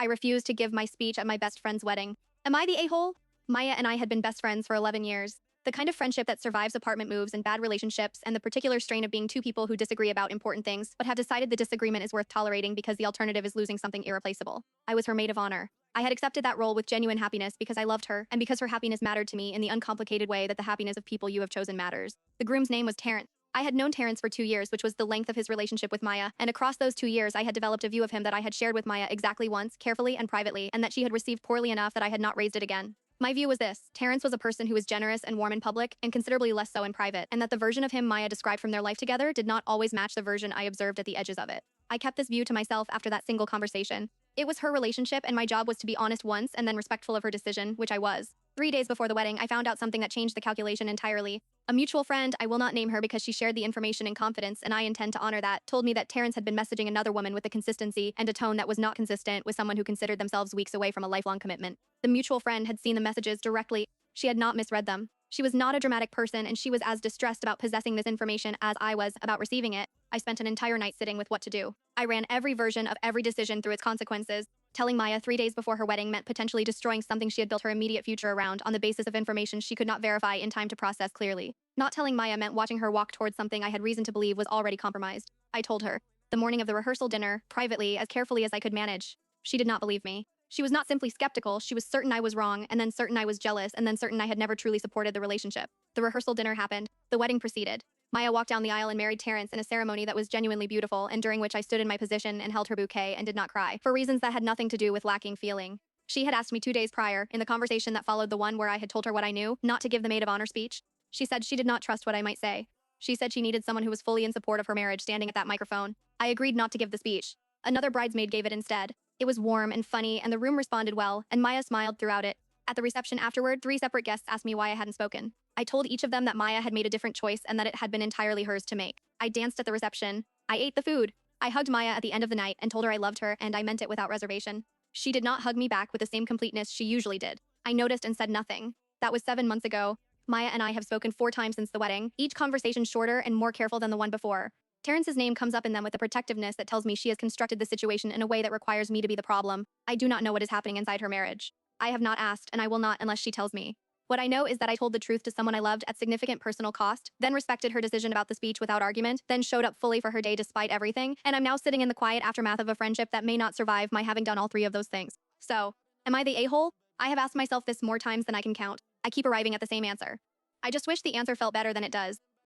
I refused to give my speech at my best friend's wedding. Am I the a-hole? Maya and I had been best friends for 11 years. The kind of friendship that survives apartment moves and bad relationships, and the particular strain of being two people who disagree about important things, but have decided the disagreement is worth tolerating because the alternative is losing something irreplaceable. I was her maid of honor. I had accepted that role with genuine happiness because I loved her, and because her happiness mattered to me in the uncomplicated way that the happiness of people you have chosen matters. The groom's name was Terrence. I had known Terrence for 2 years, which was the length of his relationship with Maya, and across those 2 years I had developed a view of him that I had shared with Maya exactly once, carefully and privately, and that she had received poorly enough that I had not raised it again. My view was this: Terrence was a person who was generous and warm in public, and considerably less so in private, and that the version of him Maya described from their life together did not always match the version I observed at the edges of it. I kept this view to myself after that single conversation. It was her relationship, and my job was to be honest once and then respectful of her decision, which I was. 3 days before the wedding, I found out something that changed the calculation entirely. A mutual friend, I will not name her because she shared the information in confidence and I intend to honor that, told me that Terrence had been messaging another woman with a consistency and a tone that was not consistent with someone who considered themselves weeks away from a lifelong commitment. The mutual friend had seen the messages directly. She had not misread them. She was not a dramatic person, and she was as distressed about possessing this information as I was about receiving it. I spent an entire night sitting with what to do. I ran every version of every decision through its consequences. Telling Maya 3 days before her wedding meant potentially destroying something she had built her immediate future around on the basis of information she could not verify in time to process clearly. Not telling Maya meant watching her walk towards something I had reason to believe was already compromised. I told her, the morning of the rehearsal dinner, privately, as carefully as I could manage. She did not believe me. She was not simply skeptical, she was certain I was wrong, and then certain I was jealous, and then certain I had never truly supported the relationship. The rehearsal dinner happened. The wedding proceeded. Maya walked down the aisle and married Terrence in a ceremony that was genuinely beautiful, and during which I stood in my position and held her bouquet and did not cry, for reasons that had nothing to do with lacking feeling. She had asked me 2 days prior, in the conversation that followed the one where I had told her what I knew, not to give the maid of honor speech. She said she did not trust what I might say. She said she needed someone who was fully in support of her marriage standing at that microphone. I agreed not to give the speech. Another bridesmaid gave it instead. It was warm and funny, and the room responded well, and Maya smiled throughout it. At the reception afterward, 3 separate guests asked me why I hadn't spoken. I told each of them that Maya had made a different choice and that it had been entirely hers to make. I danced at the reception. I ate the food. I hugged Maya at the end of the night and told her I loved her, and I meant it without reservation. She did not hug me back with the same completeness she usually did. I noticed and said nothing. That was 7 months ago. Maya and I have spoken 4 times since the wedding, each conversation shorter and more careful than the one before. Terrence's name comes up in them with a protectiveness that tells me she has constructed the situation in a way that requires me to be the problem. I do not know what is happening inside her marriage. I have not asked, and I will not unless she tells me. What I know is that I told the truth to someone I loved at significant personal cost, then respected her decision about the speech without argument, then showed up fully for her day despite everything, and I'm now sitting in the quiet aftermath of a friendship that may not survive my having done all 3 of those things. So, am I the a-hole? I have asked myself this more times than I can count. I keep arriving at the same answer. I just wish the answer felt better than it does.